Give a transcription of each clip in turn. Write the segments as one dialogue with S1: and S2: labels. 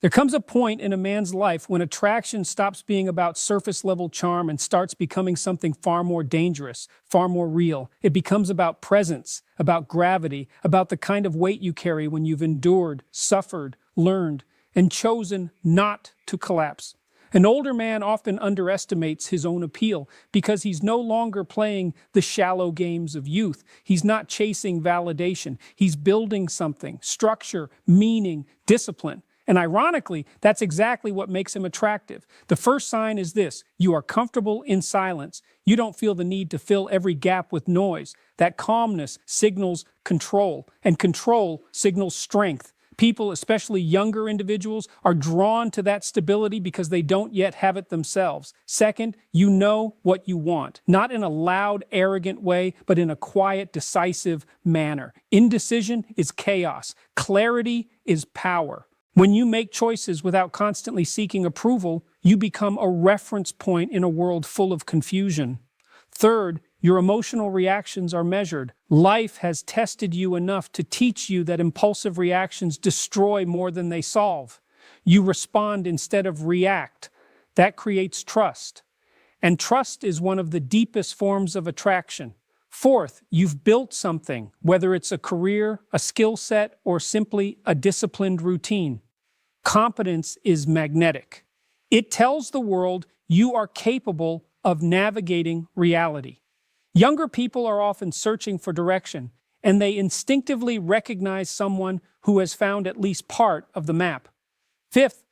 S1: There comes a point in a man's life when attraction stops being about surface-level charm and starts becoming something far more dangerous, far more real. It becomes about presence, about gravity, about the kind of weight you carry when you've endured, suffered, learned, and chosen not to collapse. An older man often underestimates his own appeal because he's no longer playing the shallow games of youth. He's not chasing validation. He's building something, structure, meaning, discipline. And ironically, that's exactly what makes him attractive. The first sign is this: you are comfortable in silence. You don't feel the need to fill every gap with noise. That calmness signals control, and control signals strength. People, especially younger individuals, are drawn to that stability because they don't yet have it themselves. Second, you know what you want, not in a loud, arrogant way, but in a quiet, decisive manner. Indecision is chaos. Clarity is power. When you make choices without constantly seeking approval, you become a reference point in a world full of confusion. Third, your emotional reactions are measured. Life has tested you enough to teach you that impulsive reactions destroy more than they solve. You respond instead of react. That creates trust. And trust is one of the deepest forms of attraction. Fourth, you've built something, whether it's a career, a skill set, or simply a disciplined routine. Competence is magnetic. It tells the world you are capable of navigating reality. Younger people are often searching for direction, and they instinctively recognize someone who has found at least part of the map. Fifth,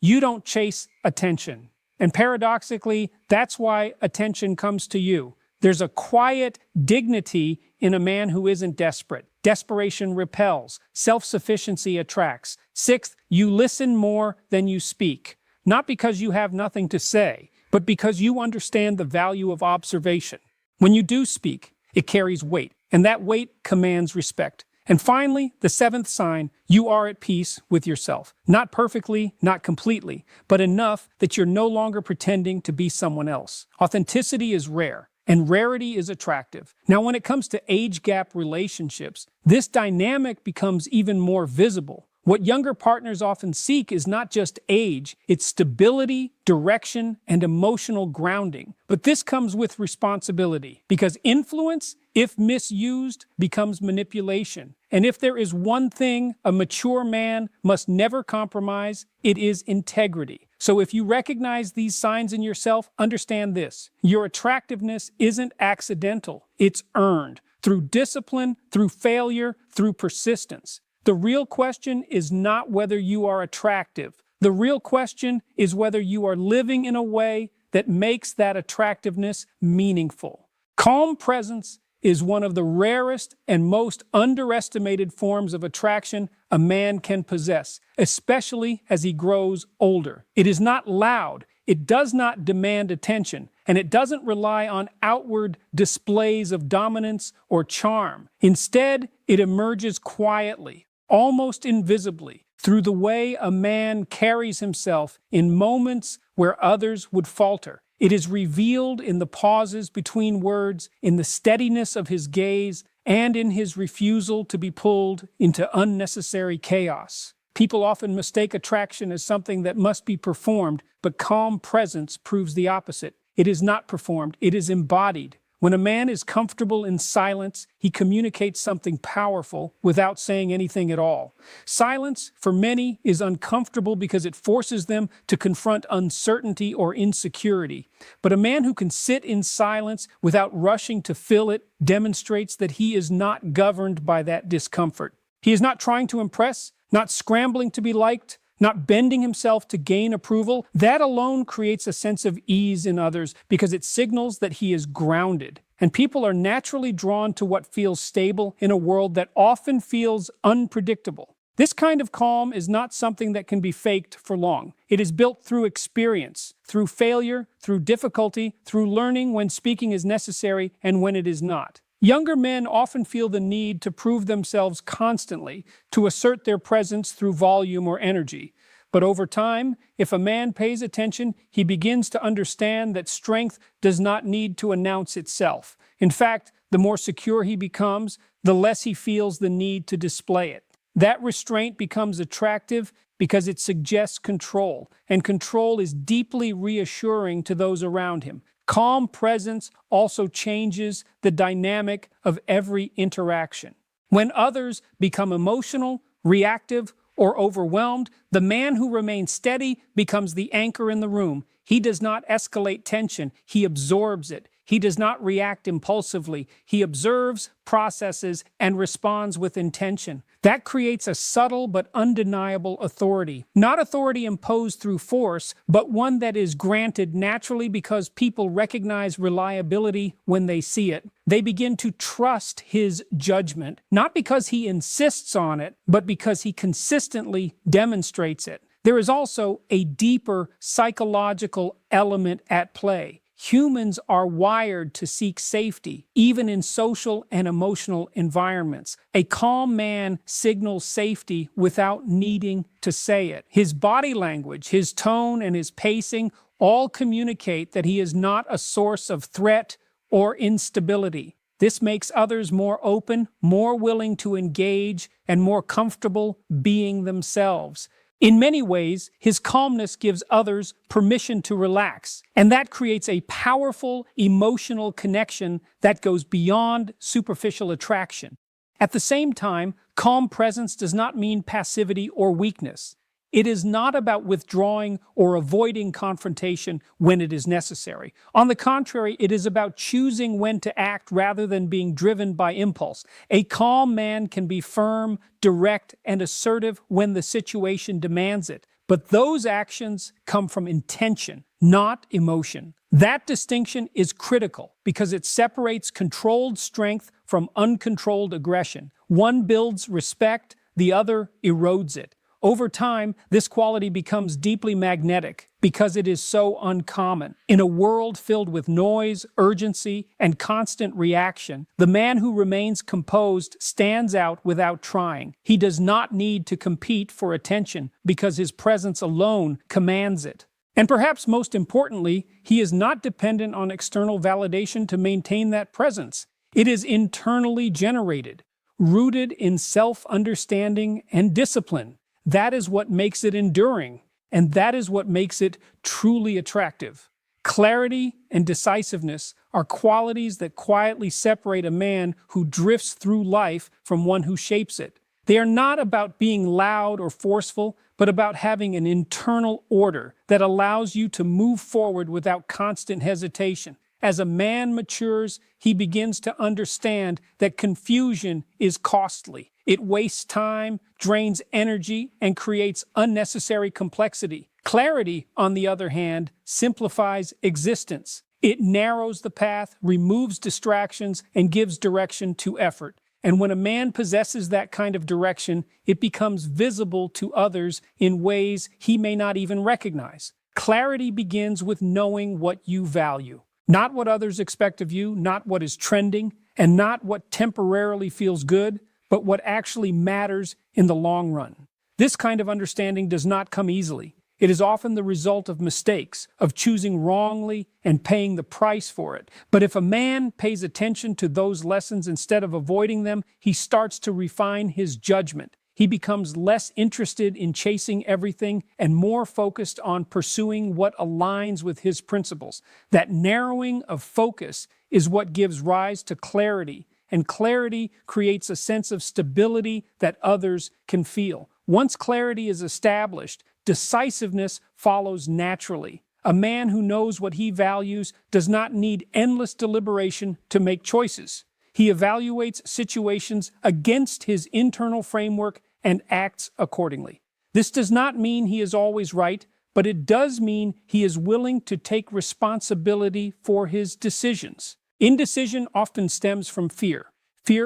S1: you don't chase attention. And paradoxically, that's why attention comes to you. There's a quiet dignity in a man who isn't desperate. Desperation repels. Self-sufficiency attracts. Sixth, you listen more than you speak. Not because you have nothing to say, but because you understand the value of observation. When you do speak, it carries weight, and that weight commands respect. And finally, the seventh sign, you are at peace with yourself. Not perfectly, not completely, but enough that you're no longer pretending to be someone else. Authenticity is rare, and rarity is attractive. Now, when it comes to age gap relationships, this dynamic becomes even more visible. What younger partners often seek is not just age, it's stability, direction, and emotional grounding. But this comes with responsibility, because influence, if misused, becomes manipulation. And if there is one thing a mature man must never compromise, it is integrity. So if you recognize these signs in yourself, understand this: your attractiveness isn't accidental, it's earned through discipline, through failure, through persistence. The real question is not whether you are attractive. The real question is whether you are living in a way that makes that attractiveness meaningful. Calm presence is one of the rarest and most underestimated forms of attraction a man can possess, especially as he grows older. It is not loud, it does not demand attention, and it doesn't rely on outward displays of dominance or charm. Instead, it emerges quietly, almost invisibly, through the way a man carries himself in moments where others would falter. It is revealed in the pauses between words, in the steadiness of his gaze, and in his refusal to be pulled into unnecessary chaos. People often mistake attraction as something that must be performed, but calm presence proves the opposite. It is not performed, it is embodied. When a man is comfortable in silence, he communicates something powerful without saying anything at all. Silence, for many, is uncomfortable because it forces them to confront uncertainty or insecurity. But a man who can sit in silence without rushing to fill it demonstrates that he is not governed by that discomfort. He is not trying to impress, not scrambling to be liked, not bending himself to gain approval. That alone creates a sense of ease in others because it signals that he is grounded. And people are naturally drawn to what feels stable in a world that often feels unpredictable. This kind of calm is not something that can be faked for long. It is built through experience, through failure, through difficulty, through learning when speaking is necessary and when it is not. Younger men often feel the need to prove themselves constantly, to assert their presence through volume or energy. But over time, if a man pays attention, he begins to understand that strength does not need to announce itself. In fact, the more secure he becomes, the less he feels the need to display it. That restraint becomes attractive because it suggests control, and control is deeply reassuring to those around him. Calm presence also changes the dynamic of every interaction. When others become emotional, reactive, or overwhelmed, the man who remains steady becomes the anchor in the room. He does not escalate tension, he absorbs it. He does not react impulsively. He observes, processes, and responds with intention. That creates a subtle but undeniable authority. Not authority imposed through force, but one that is granted naturally because people recognize reliability when they see it. They begin to trust his judgment, not because he insists on it, but because he consistently demonstrates it. There is also a deeper psychological element at play. Humans are wired to seek safety, even in social and emotional environments. A calm man signals safety without needing to say it. His body language, his tone, and his pacing all communicate that he is not a source of threat or instability. This makes others more open, more willing to engage, and more comfortable being themselves. In many ways, his calmness gives others permission to relax, and that creates a powerful emotional connection that goes beyond superficial attraction. At the same time, calm presence does not mean passivity or weakness. It is not about withdrawing or avoiding confrontation when it is necessary. On the contrary, it is about choosing when to act rather than being driven by impulse. A calm man can be firm, direct, and assertive when the situation demands it. But those actions come from intention, not emotion. That distinction is critical because it separates controlled strength from uncontrolled aggression. One builds respect, the other erodes it. Over time, this quality becomes deeply magnetic because it is so uncommon. In a world filled with noise, urgency, and constant reaction, the man who remains composed stands out without trying. He does not need to compete for attention because his presence alone commands it. And perhaps most importantly, he is not dependent on external validation to maintain that presence. It is internally generated, rooted in self-understanding and discipline. That is what makes it enduring, and that is what makes it truly attractive. Clarity and decisiveness are qualities that quietly separate a man who drifts through life from one who shapes it. They are not about being loud or forceful, but about having an internal order that allows you to move forward without constant hesitation. As a man matures, he begins to understand that confusion is costly. It wastes time, drains energy, and creates unnecessary complexity. Clarity, on the other hand, simplifies existence. It narrows the path, removes distractions, and gives direction to effort. And when a man possesses that kind of direction, it becomes visible to others in ways he may not even recognize. Clarity begins with knowing what you value. Not what others expect of you, not what is trending, and not what temporarily feels good, but what actually matters in the long run. This kind of understanding does not come easily. It is often the result of mistakes, of choosing wrongly and paying the price for it. But if a man pays attention to those lessons instead of avoiding them, he starts to refine his judgment. He becomes less interested in chasing everything and more focused on pursuing what aligns with his principles. That narrowing of focus is what gives rise to clarity, and clarity creates a sense of stability that others can feel. Once clarity is established, decisiveness follows naturally. A man who knows what he values does not need endless deliberation to make choices. He evaluates situations against his internal framework and acts accordingly. This does not mean he is always right, but it does mean he is willing to take responsibility for his decisions. Indecision often stems from fear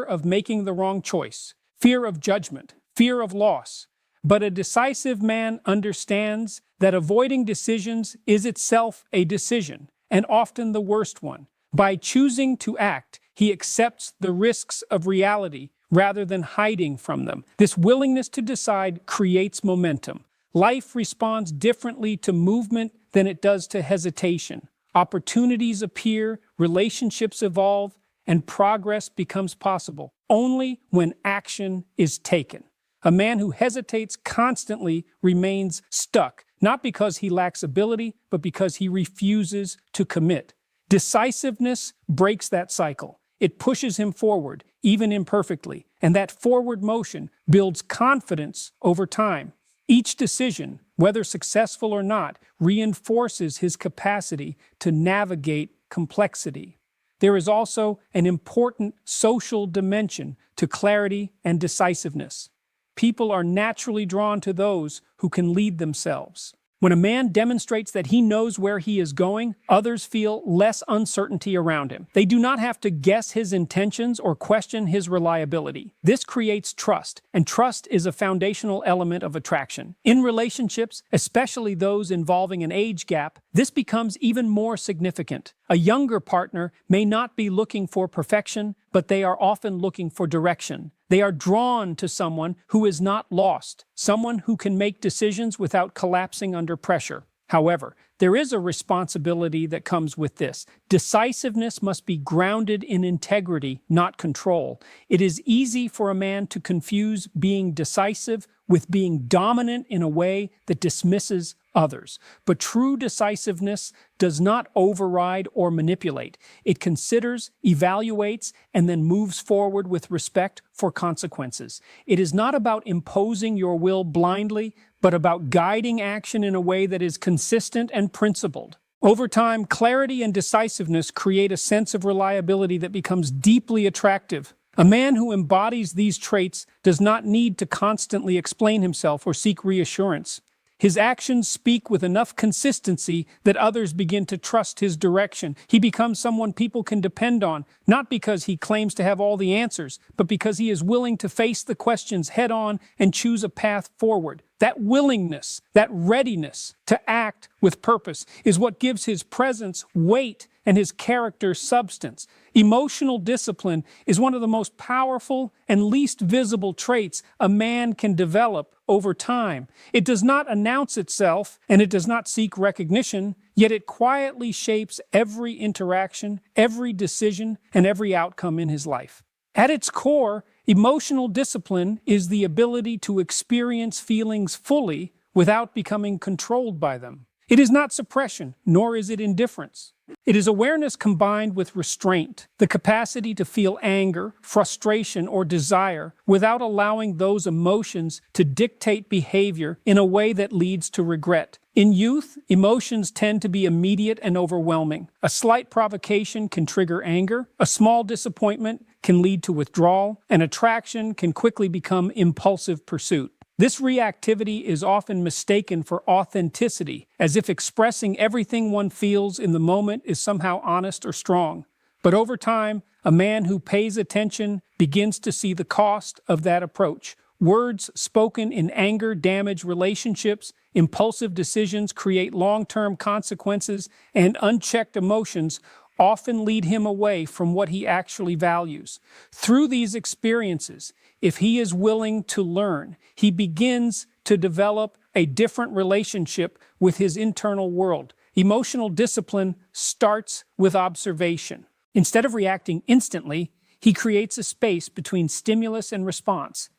S1: of making the wrong choice, fear of judgment, fear of loss. But a decisive man understands that avoiding decisions is itself a decision, and often the worst one. By choosing to act, he accepts the risks of reality rather than hiding from them. This willingness to decide creates momentum. Life responds differently to movement than it does to hesitation. Opportunities appear, relationships evolve, and progress becomes possible only when action is taken. A man who hesitates constantly remains stuck, not because he lacks ability, but because he refuses to commit. Decisiveness breaks that cycle. It pushes him forward, even imperfectly, and that forward motion builds confidence over time. Each decision, whether successful or not, reinforces his capacity to navigate complexity. There is also an important social dimension to clarity and decisiveness. People are naturally drawn to those who can lead themselves. When a man demonstrates that he knows where he is going, others feel less uncertainty around him. They do not have to guess his intentions or question his reliability. This creates trust, and trust is a foundational element of attraction. In relationships, especially those involving an age gap, this becomes even more significant. A younger partner may not be looking for perfection, but they are often looking for direction. They are drawn to someone who is not lost, someone who can make decisions without collapsing under pressure. However, there is a responsibility that comes with this. Decisiveness must be grounded in integrity, not control. It is easy for a man to confuse being decisive with being dominant in a way that dismisses others. But true decisiveness does not override or manipulate. It considers, evaluates, and then moves forward with respect for consequences. It is not about imposing your will blindly, but about guiding action in a way that is consistent and principled. Over time, clarity and decisiveness create a sense of reliability that becomes deeply attractive. A man who embodies these traits does not need to constantly explain himself or seek reassurance. His actions speak with enough consistency that others begin to trust his direction. He becomes someone people can depend on, not because he claims to have all the answers, but because he is willing to face the questions head-on and choose a path forward. That willingness, that readiness to act with purpose is what gives his presence weight and his character substance. Emotional discipline is one of the most powerful and least visible traits a man can develop over time. It does not announce itself and it does not seek recognition, yet it quietly shapes every interaction, every decision, and every outcome in his life. At its core, emotional discipline is the ability to experience feelings fully without becoming controlled by them. It is not suppression, nor is it indifference. It is awareness combined with restraint, the capacity to feel anger, frustration, or desire without allowing those emotions to dictate behavior in a way that leads to regret. In youth, emotions tend to be immediate and overwhelming. A slight provocation can trigger anger, a small disappointment can lead to withdrawal, and attraction can quickly become impulsive pursuit. This reactivity is often mistaken for authenticity, as if expressing everything one feels in the moment is somehow honest or strong. But over time, a man who pays attention begins to see the cost of that approach. Words spoken in anger damage relationships, impulsive decisions create long-term consequences, and unchecked emotions often lead him away from what he actually values. Through these experiences, if he is willing to learn, he begins to develop a different relationship with his internal world. Emotional discipline starts with observation. Instead of reacting instantly, he creates a space between stimulus and response.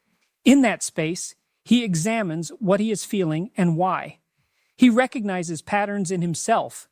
S1: In that space, he examines what he is feeling and why. He recognizes patterns in himself,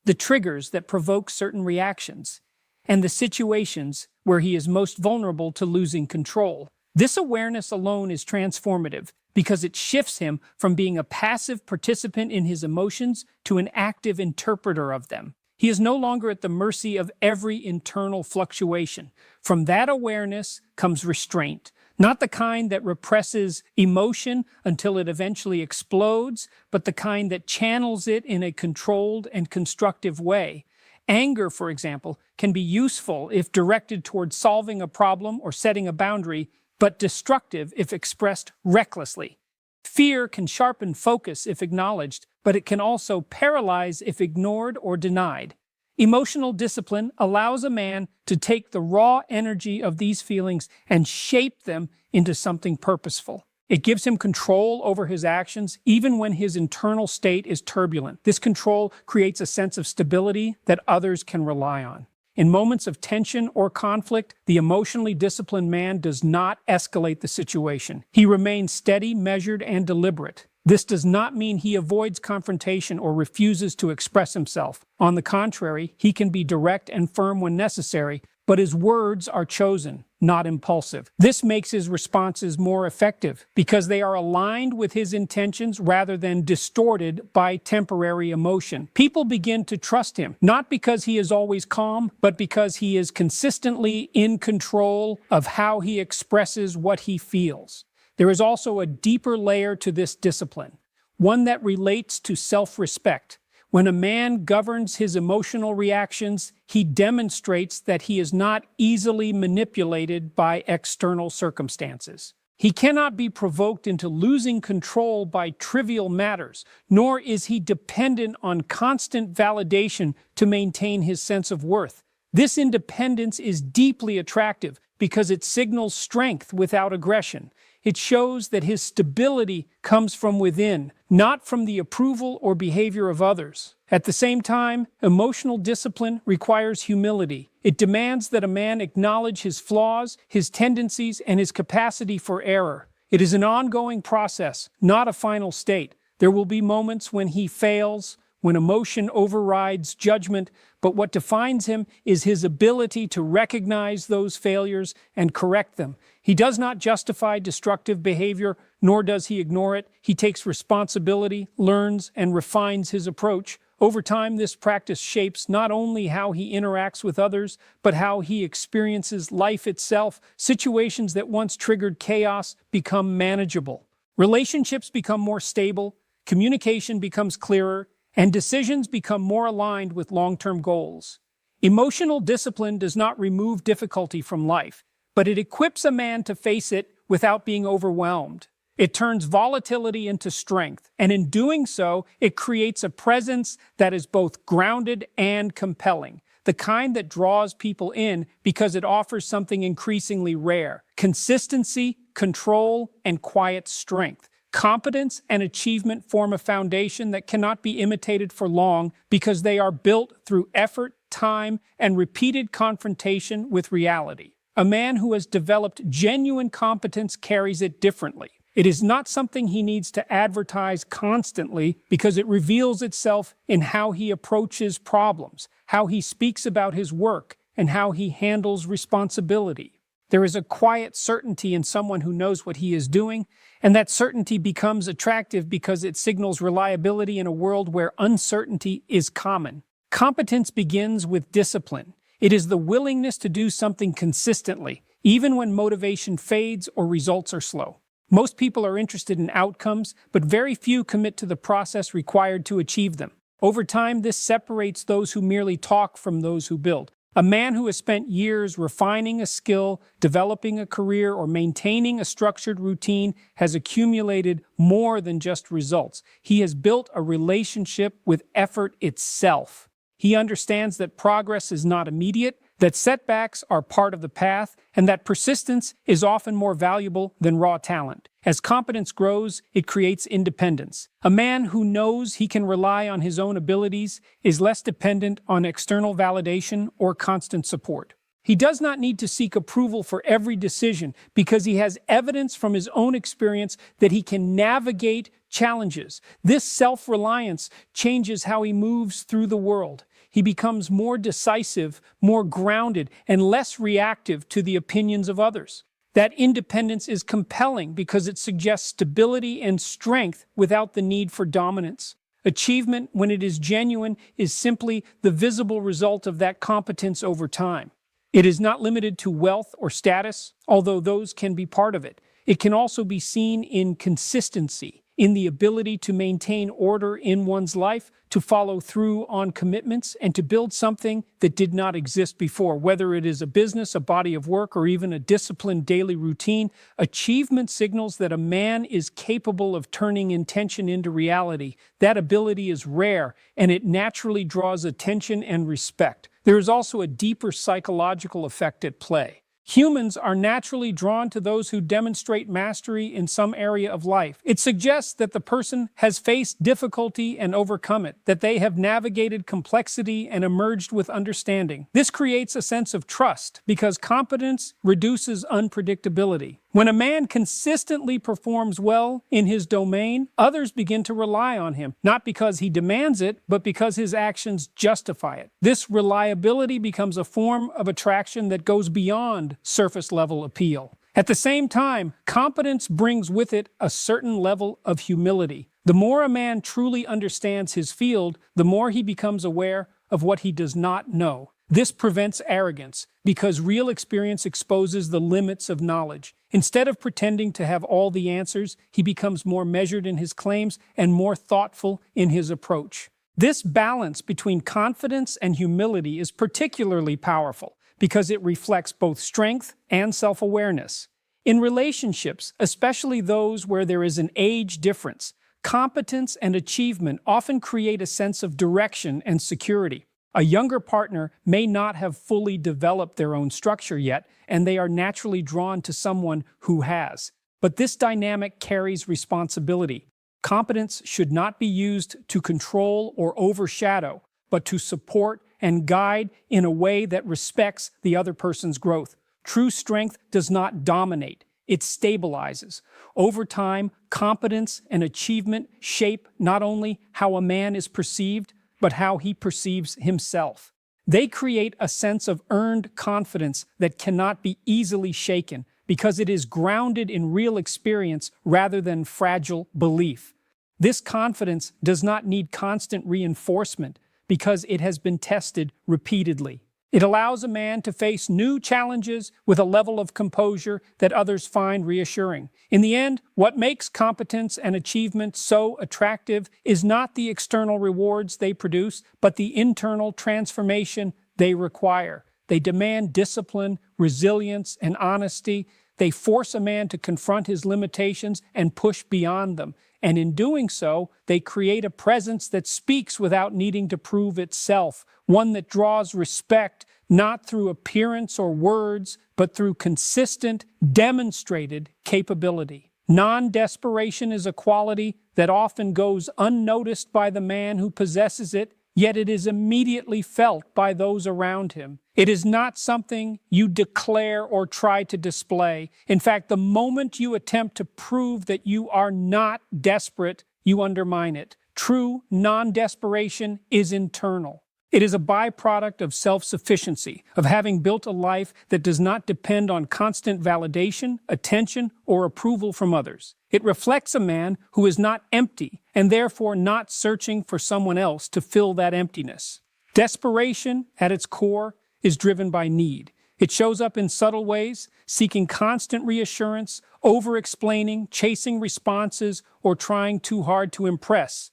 S1: the triggers that provoke certain reactions, and the situations where he is most vulnerable to losing control. This awareness alone is transformative because it shifts him from being a passive participant in his emotions to an active interpreter of them. He is no longer at the mercy of every internal fluctuation. From that awareness comes restraint, not the kind that represses emotion until it eventually explodes, but the kind that channels it in a controlled and constructive way. Anger, for example, can be useful if directed toward solving a problem or setting a boundary, but destructive if expressed recklessly. Fear can sharpen focus if acknowledged, but it can also paralyze if ignored or denied. Emotional discipline allows a man to take the raw energy of these feelings and shape them into something purposeful. It gives him control over his actions, even when his internal state is turbulent. This control creates a sense of stability that others can rely on. In moments of tension or conflict, the emotionally disciplined man does not escalate the situation. He remains steady, measured, and deliberate. This does not mean he avoids confrontation or refuses to express himself. On the contrary, he can be direct and firm when necessary, but his words are chosen, not impulsive. This makes his responses more effective because they are aligned with his intentions rather than distorted by temporary emotion. People begin to trust him, not because he is always calm, but because he is consistently in control of how he expresses what he feels. There is also a deeper layer to this discipline, one that relates to self-respect. When a man governs his emotional reactions, he demonstrates that he is not easily manipulated by external circumstances. He cannot be provoked into losing control by trivial matters, nor is he dependent on constant validation to maintain his sense of worth. This independence is deeply attractive because it signals strength without aggression. It shows that his stability comes from within, not from the approval or behavior of others. At the same time, emotional discipline requires humility. It demands that a man acknowledge his flaws, his tendencies, and his capacity for error. It is an ongoing process, not a final state. There will be moments when he fails, when emotion overrides judgment, but what defines him is his ability to recognize those failures and correct them. He does not justify destructive behavior, nor does he ignore it. He takes responsibility, learns, and refines his approach. Over time, this practice shapes not only how he interacts with others, but how he experiences life itself. Situations that once triggered chaos become manageable. Relationships become more stable, communication becomes clearer, and decisions become more aligned with long-term goals. Emotional discipline does not remove difficulty from life, but it equips a man to face it without being overwhelmed. It turns volatility into strength, and in doing so, it creates a presence that is both grounded and compelling, the kind that draws people in because it offers something increasingly rare: consistency, control, and quiet strength. Competence and achievement form a foundation that cannot be imitated for long because they are built through effort, time, and repeated confrontation with reality. A man who has developed genuine competence carries it differently. It is not something he needs to advertise constantly because it reveals itself in how he approaches problems, how he speaks about his work, and how he handles responsibility. There is a quiet certainty in someone who knows what he is doing, and that certainty becomes attractive because it signals reliability in a world where uncertainty is common. Competence begins with discipline. It is the willingness to do something consistently, even when motivation fades or results are slow. Most people are interested in outcomes, but very few commit to the process required to achieve them. Over time, this separates those who merely talk from those who build. A man who has spent years refining a skill, developing a career, or maintaining a structured routine has accumulated more than just results. He has built a relationship with effort itself. He understands that progress is not immediate, that setbacks are part of the path, and that persistence is often more valuable than raw talent. As competence grows, it creates independence. A man who knows he can rely on his own abilities is less dependent on external validation or constant support. He does not need to seek approval for every decision because he has evidence from his own experience that he can navigate challenges. This self-reliance changes how he moves through the world. He becomes more decisive, more grounded, and less reactive to the opinions of others. That independence is compelling because it suggests stability and strength without the need for dominance. Achievement, when it is genuine, is simply the visible result of that competence over time. It is not limited to wealth or status, although those can be part of it. It can also be seen in consistency, in the ability to maintain order in one's life, to follow through on commitments, and to build something that did not exist before. Whether it is a business, a body of work, or even a disciplined daily routine, achievement signals that a man is capable of turning intention into reality. That ability is rare, and it naturally draws attention and respect. There is also a deeper psychological effect at play. Humans are naturally drawn to those who demonstrate mastery in some area of life. It suggests that the person has faced difficulty and overcome it, that they have navigated complexity and emerged with understanding. This creates a sense of trust because competence reduces unpredictability. When a man consistently performs well in his domain, others begin to rely on him, not because he demands it, but because his actions justify it. This reliability becomes a form of attraction that goes beyond surface-level appeal. At the same time, competence brings with it a certain level of humility. The more a man truly understands his field, the more he becomes aware of what he does not know. This prevents arrogance, because real experience exposes the limits of knowledge. Instead of pretending to have all the answers, he becomes more measured in his claims and more thoughtful in his approach. This balance between confidence and humility is particularly powerful because it reflects both strength and self-awareness. In relationships, especially those where there is an age difference, competence and achievement often create a sense of direction and security. A younger partner may not have fully developed their own structure yet, and they are naturally drawn to someone who has. But this dynamic carries responsibility. Competence should not be used to control or overshadow, but to support and guide in a way that respects the other person's growth. True strength does not dominate, it stabilizes. Over time, competence and achievement shape not only how a man is perceived, but how he perceives himself. They create a sense of earned confidence that cannot be easily shaken because it is grounded in real experience rather than fragile belief. This confidence does not need constant reinforcement because it has been tested repeatedly. It allows a man to face new challenges with a level of composure that others find reassuring. In the end, what makes competence and achievement so attractive is not the external rewards they produce, but the internal transformation they require. They demand discipline, resilience, and honesty. They force a man to confront his limitations and push beyond them. And in doing so, they create a presence that speaks without needing to prove itself, one that draws respect not through appearance or words, but through consistent, demonstrated capability. Non-desperation is a quality that often goes unnoticed by the man who possesses it, yet it is immediately felt by those around him. It is not something you declare or try to display. In fact, the moment you attempt to prove that you are not desperate, you undermine it. True non-desperation is internal. It is a byproduct of self-sufficiency, of having built a life that does not depend on constant validation, attention, or approval from others. It reflects a man who is not empty and therefore not searching for someone else to fill that emptiness. Desperation, at its core, is driven by need. It shows up in subtle ways, seeking constant reassurance, over-explaining, chasing responses, or trying too hard to impress.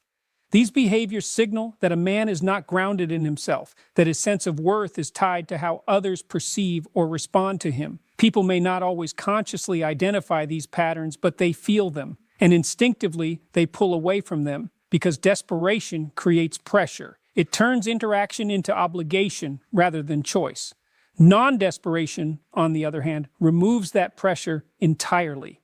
S1: These behaviors signal that a man is not grounded in himself, that his sense of worth is tied to how others perceive or respond to him. People may not always consciously identify these patterns, but they feel them, and instinctively they pull away from them because desperation creates pressure. It turns interaction into obligation rather than choice. Non-desperation, on the other hand, removes that pressure entirely.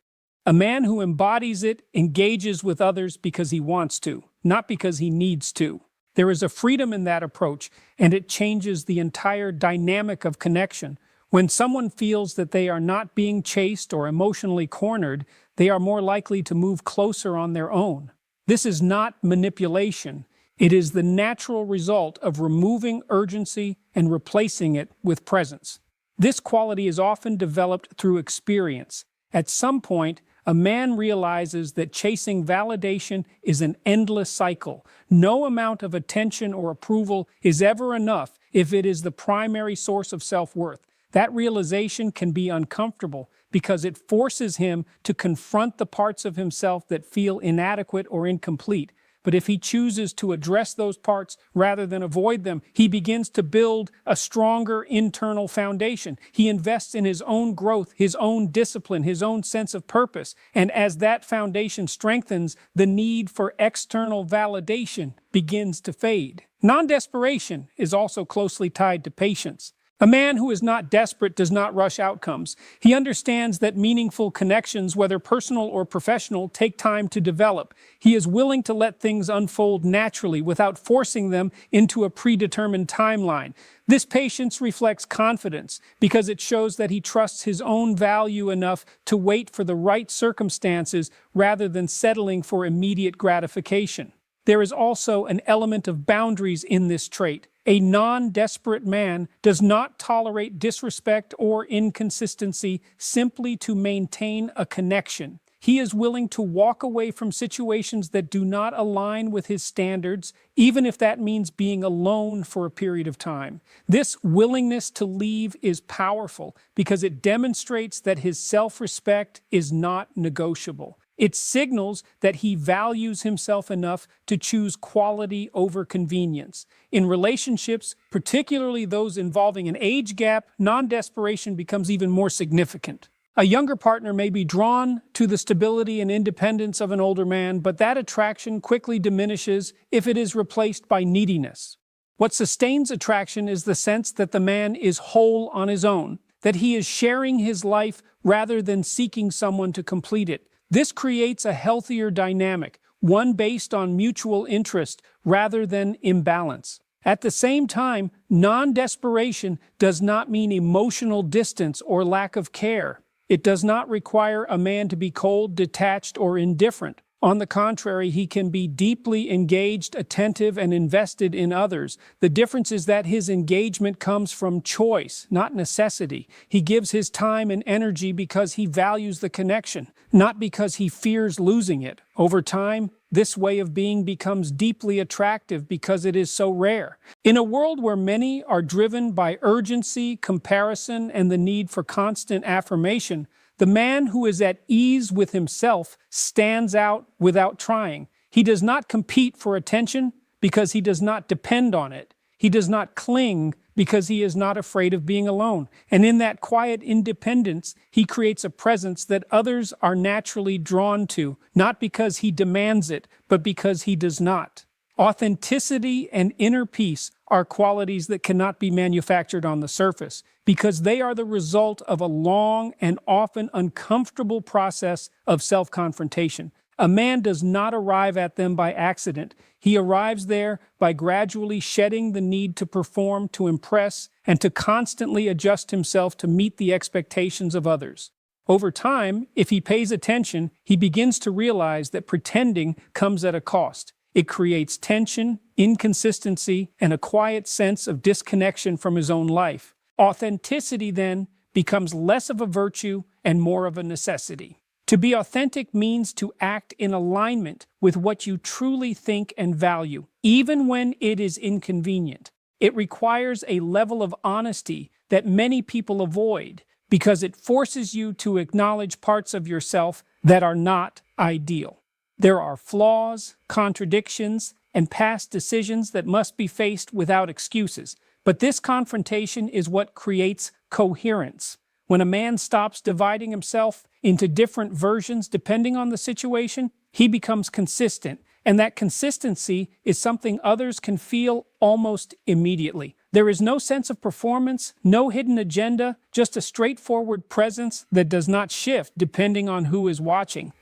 S1: A man who embodies it engages with others because he wants to, not because he needs to. There is a freedom in that approach, and it changes the entire dynamic of connection. When someone feels that they are not being chased or emotionally cornered, they are more likely to move closer on their own. This is not manipulation. It is the natural result of removing urgency and replacing it with presence. This quality is often developed through experience. At some point, a man realizes that chasing validation is an endless cycle. No amount of attention or approval is ever enough if it is the primary source of self-worth. That realization can be uncomfortable because it forces him to confront the parts of himself that feel inadequate or incomplete. But if he chooses to address those parts rather than avoid them, he begins to build a stronger internal foundation. He invests in his own growth, his own discipline, his own sense of purpose. And as that foundation strengthens, the need for external validation begins to fade. Non-desperation is also closely tied to patience. A man who is not desperate does not rush outcomes. He understands that meaningful connections, whether personal or professional, take time to develop. He is willing to let things unfold naturally without forcing them into a predetermined timeline. This patience reflects confidence because it shows that he trusts his own value enough to wait for the right circumstances rather than settling for immediate gratification. There is also an element of boundaries in this trait. A non-desperate man does not tolerate disrespect or inconsistency simply to maintain a connection. He is willing to walk away from situations that do not align with his standards, even if that means being alone for a period of time. This willingness to leave is powerful because it demonstrates that his self-respect is not negotiable. It signals that he values himself enough to choose quality over convenience. In relationships, particularly those involving an age gap, non-desperation becomes even more significant. A younger partner may be drawn to the stability and independence of an older man, but that attraction quickly diminishes if it is replaced by neediness. What sustains attraction is the sense that the man is whole on his own, that he is sharing his life rather than seeking someone to complete it. This creates a healthier dynamic, one based on mutual interest rather than imbalance. At the same time, non-desperation does not mean emotional distance or lack of care. It does not require a man to be cold, detached, or indifferent. On the contrary, he can be deeply engaged, attentive, and invested in others. The difference is that his engagement comes from choice, not necessity. He gives his time and energy because he values the connection, not because he fears losing it. Over time, this way of being becomes deeply attractive because it is so rare. In a world where many are driven by urgency, comparison, and the need for constant affirmation, the man who is at ease with himself stands out without trying. He does not compete for attention because he does not depend on it. He does not cling because he is not afraid of being alone. And in that quiet independence, he creates a presence that others are naturally drawn to, not because he demands it, but because he does not. Authenticity and inner peace are qualities that cannot be manufactured on the surface because they are the result of a long and often uncomfortable process of self-confrontation. A man does not arrive at them by accident. He arrives there by gradually shedding the need to perform, to impress, and to constantly adjust himself to meet the expectations of others. Over time, if he pays attention, he begins to realize that pretending comes at a cost. It creates tension, inconsistency, and a quiet sense of disconnection from his own life. Authenticity, then, becomes less of a virtue and more of a necessity. To be authentic means to act in alignment with what you truly think and value, even when it is inconvenient. It requires a level of honesty that many people avoid because it forces you to acknowledge parts of yourself that are not ideal. There are flaws, contradictions, and past decisions that must be faced without excuses. But this confrontation is what creates coherence. When a man stops dividing himself into different versions depending on the situation, he becomes consistent. And that consistency is something others can feel almost immediately. There is no sense of performance, no hidden agenda, just a straightforward presence that does not shift depending on who is watching.